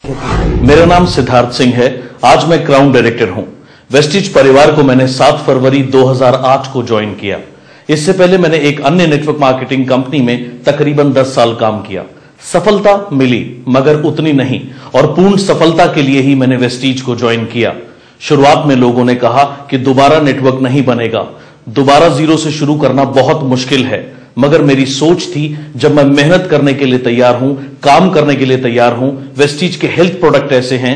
मेरा नाम सिद्धार्थ सिंह है। आज मैं क्राउन डायरेक्टर हूं। वेस्टिज परिवार को मैंने 7 फरवरी 2008 को ज्वाइन किया। इससे पहले मैंने एक अन्य नेटवर्क मार्केटिंग कंपनी में तकरीबन 10 साल काम किया। सफलता मिली मगर उतनी नहीं, और पूर्ण सफलता के लिए ही मैंने वेस्टिज को ज्वाइन किया। शुरुआत में लोगों ने कहा कि दोबारा नेटवर्क नहीं बनेगा, दोबारा जीरो से शुरू करना बहुत मुश्किल है, मगर मेरी सोच थी जब मैं मेहनत करने के लिए तैयार हूं, काम करने के लिए तैयार हूं। वेस्टिज के हेल्थ प्रोडक्ट ऐसे हैं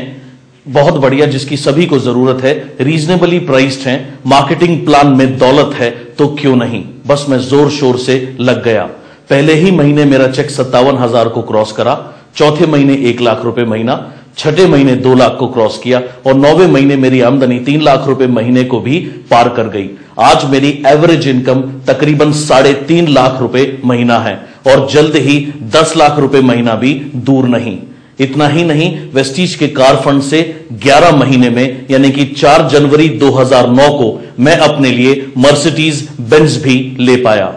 बहुत बढ़िया जिसकी सभी को जरूरत है, रीजनेबली प्राइस्ड हैं, मार्केटिंग प्लान में दौलत है, तो क्यों नहीं। बस मैं जोर शोर से लग गया। पहले ही महीने मेरा चेक 57,000 को क्रॉस करा, चौथे महीने 1 लाख रुपए महीना, छठे महीने 2 लाख को क्रॉस किया, और 9वें महीने मेरी आमदनी 3 लाख रुपए महीने को भी पार कर गई। आज मेरी एवरेज इनकम तकरीबन 3.5 लाख रुपए महीना है, और जल्द ही 10 लाख रुपए महीना भी दूर नहीं। इतना ही नहीं, वेस्टिज के कार फंड से 11 महीने में यानी कि 4 जनवरी 2009 को मैं अपने लिए मर्सिडीज बेंज भी ले पाया।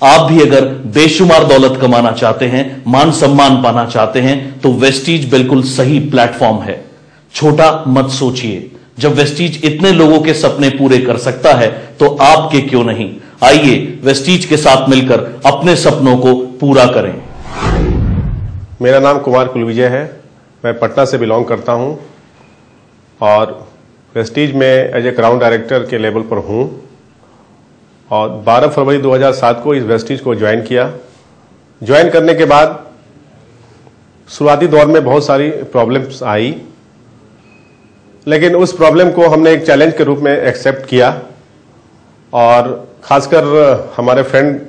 आप भी अगर बेशुमार दौलत कमाना चाहते हैं, मान सम्मान पाना चाहते हैं, तो वेस्टिज बिल्कुल सही प्लेटफॉर्म है। छोटा मत सोचिए, जब वेस्टिज इतने लोगों के सपने पूरे कर सकता है तो आपके क्यों नहीं। आइए वेस्टिज के साथ मिलकर अपने सपनों को पूरा करें। मेरा नाम कुमार कुलविजय है। मैं पटना से बिलोंग करता हूं और वेस्टिज में एज ए क्राउन डायरेक्टर के लेवल पर हूं, और 12 फरवरी 2007 को इस वेस्टिज को ज्वाइन किया। ज्वाइन करने के बाद शुरुआती दौर में बहुत सारी प्रॉब्लम्स आई, लेकिन उस प्रॉब्लम को हमने एक चैलेंज के रूप में एक्सेप्ट किया, और खासकर हमारे फ्रेंड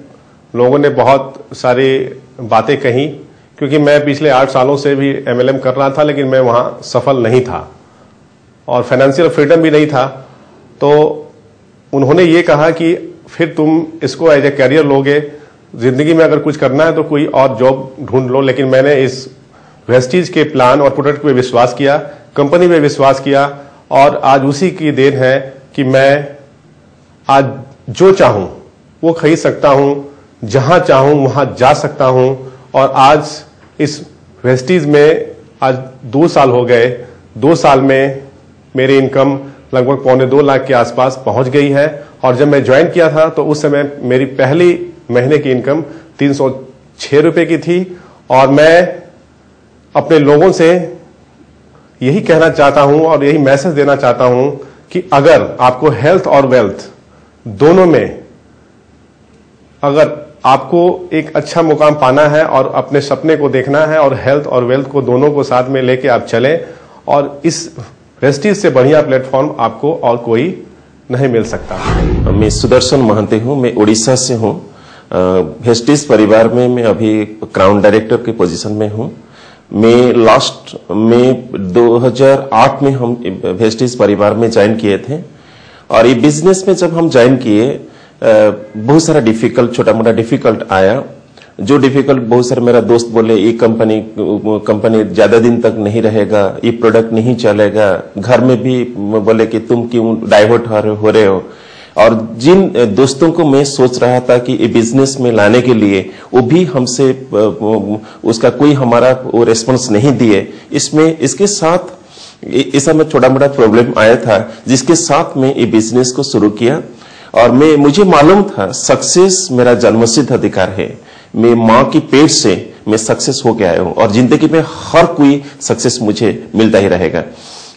लोगों ने बहुत सारी बातें कही, क्योंकि मैं पिछले 8 सालों से भी MLM कर रहा था, लेकिन मैं वहां सफल नहीं था और फाइनेंशियल फ्रीडम भी नहीं था। तो उन्होंने ये कहा कि फिर तुम इसको एज ए कैरियर लोगे, जिंदगी में अगर कुछ करना है तो कोई और जॉब ढूंढ लो। लेकिन मैंने इस वेस्टिज के प्लान और प्रोडक्ट पे विश्वास किया, कंपनी पे विश्वास किया, और आज उसी की देन है कि मैं आज जो चाहूं वो खरीद सकता हूं, जहां चाहूं वहां जा सकता हूं। और आज इस वेस्टिज में आज 2 साल हो गए। 2 साल में मेरी इनकम लगभग 1.25 लाख के आसपास पहुंच गई है, और जब मैं ज्वाइन किया था तो उस समय मेरी पहली महीने की इनकम 306 रुपए की थी। और मैं अपने लोगों से यही कहना चाहता हूं और यही मैसेज देना चाहता हूं कि अगर आपको हेल्थ और वेल्थ दोनों में अगर आपको एक अच्छा मुकाम पाना है और अपने सपने को देखना है, और हेल्थ और वेल्थ को दोनों को साथ में लेके आप चलें, और इस वेस्टिज से बढ़िया प्लेटफॉर्म आपको और कोई नहीं मिल सकता। मैं सुदर्शन महंती हूं, मैं उड़ीसा से हूं। वेस्टिज परिवार में मैं अभी क्राउन डायरेक्टर की पोजीशन में हूं। मैं लास्ट में 2008 में हम वेस्टिज परिवार में ज्वाइन किए थे, और ये बिजनेस में जब हम ज्वाइन किए बहुत सारा डिफिकल्ट, छोटा मोटा डिफिकल्ट आया। जो डिफिकल्ट बहुत सारे मेरा दोस्त बोले ये कंपनी ज्यादा दिन तक नहीं रहेगा, ये प्रोडक्ट नहीं चलेगा। घर में भी बोले कि तुम क्यों डाइवर्ट हो रहे हो। और जिन दोस्तों को मैं सोच रहा था कि ये बिजनेस में लाने के लिए, वो भी हमसे उसका कोई हमारा वो रेस्पॉन्स नहीं दिए। इसके साथ ऐसा में छोटा मोटा प्रॉब्लम आया था, जिसके साथ में ये बिजनेस को शुरू किया। और मुझे मालूम था सक्सेस मेरा जन्मसिद्ध अधिकार है। मैं माँ की पेट से मैं सक्सेस हो के आया हूं, और जिंदगी में हर कोई सक्सेस मुझे मिलता ही रहेगा।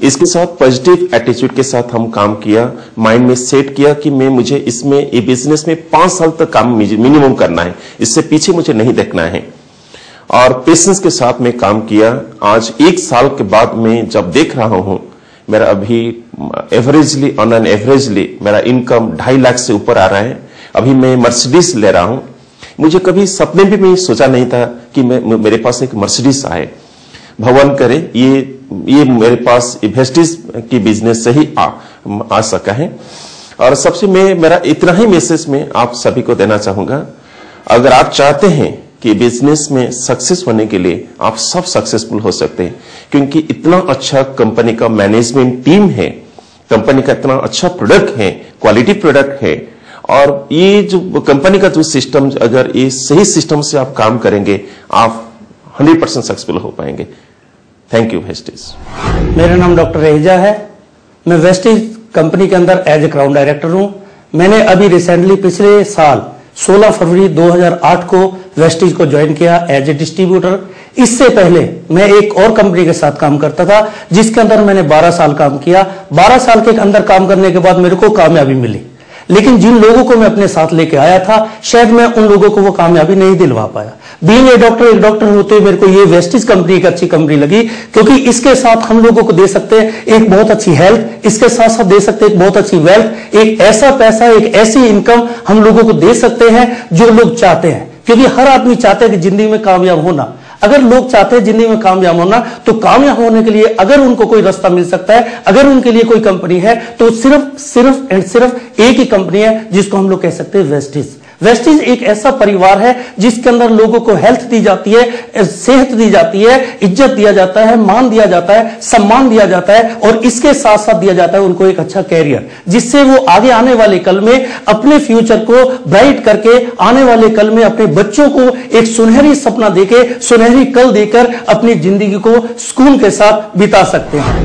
इसके साथ पॉजिटिव एटीट्यूड के साथ हम काम किया, माइंड में सेट किया कि मुझे इसमें ये बिजनेस में 5 साल तक काम मिनिमम करना है, इससे पीछे मुझे नहीं देखना है। और पेशेंस के साथ में काम किया। आज 1 साल के बाद में जब देख रहा हूं, मेरा अभी एवरेजली मेरा इनकम 2.5 लाख से ऊपर आ रहा है। अभी मैं मर्सिडीज ले रहा हूं। मुझे कभी सपने भी मैं सोचा नहीं था कि मेरे पास एक मर्सिडीज आए। भगवान करे ये मेरे पास वेस्टिज की बिजनेस से ही आ सका है। और सबसे मेरा इतना ही मैसेज में आप सभी को देना चाहूंगा, अगर आप चाहते हैं कि बिजनेस में सक्सेस होने के लिए आप सब सक्सेसफुल हो सकते हैं, क्योंकि इतना अच्छा कंपनी का मैनेजमेंट टीम है, कंपनी का इतना अच्छा प्रोडक्ट है, क्वालिटी प्रोडक्ट है। और ये जो कंपनी का जो सिस्टम, अगर ये सही सिस्टम से आप काम करेंगे, आप 100% सक्सेसफुल हो पाएंगे। Thank you Vestige. मेरा नाम डॉक्टर रेजा है। मैं वेस्टीज कंपनी के अंदर एज ए क्राउन डायरेक्टर हूं। मैंने अभी रिसेंटली पिछले साल 16 फरवरी 2008 को वेस्टीज को ज्वाइन किया एज ए डिस्ट्रीब्यूटर। इससे पहले मैं एक और कंपनी के साथ काम करता था जिसके अंदर मैंने 12 साल काम किया। 12 साल के अंदर काम करने के बाद मेरे को कामयाबी मिली, लेकिन जिन लोगों को मैं अपने साथ लेके आया था शायद मैं उन लोगों को वो कामयाबी नहीं दिलवा पाया। बीइंग ए डॉक्टर, एक डॉक्टर होते हुए मेरे को ये वेस्टीज कंपनी एक अच्छी कंपनी लगी, क्योंकि इसके साथ हम लोगों को दे सकते हैं एक बहुत अच्छी हेल्थ, इसके साथ साथ दे सकते हैं एक बहुत अच्छी वेल्थ, एक ऐसा पैसा, एक ऐसी इनकम हम लोगों को दे सकते हैं जो लोग चाहते हैं। क्योंकि हर आदमी चाहते हैं कि जिंदगी में कामयाब होना। अगर लोग चाहते हैं जिंदगी में कामयाब होना, तो कामयाब होने के लिए अगर उनको कोई रास्ता मिल सकता है, अगर उनके लिए कोई कंपनी है, तो सिर्फ एंड सिर्फ एक ही कंपनी है जिसको हम लोग कह सकते हैं वेस्टीज। वेस्टीज एक ऐसा परिवार है जिसके अंदर लोगों को हेल्थ दी जाती है, सेहत दी जाती है, इज्जत दिया जाता है, मान दिया जाता है, सम्मान दिया जाता है, और इसके साथ साथ दिया जाता है उनको एक अच्छा कैरियर, जिससे वो आगे आने वाले कल में अपने फ्यूचर को ब्राइट करके आने वाले कल में अपने बच्चों को एक सुनहरी सपना देके, सुनहरी कल देकर अपनी जिंदगी को सुकून के साथ बिता सकते हैं।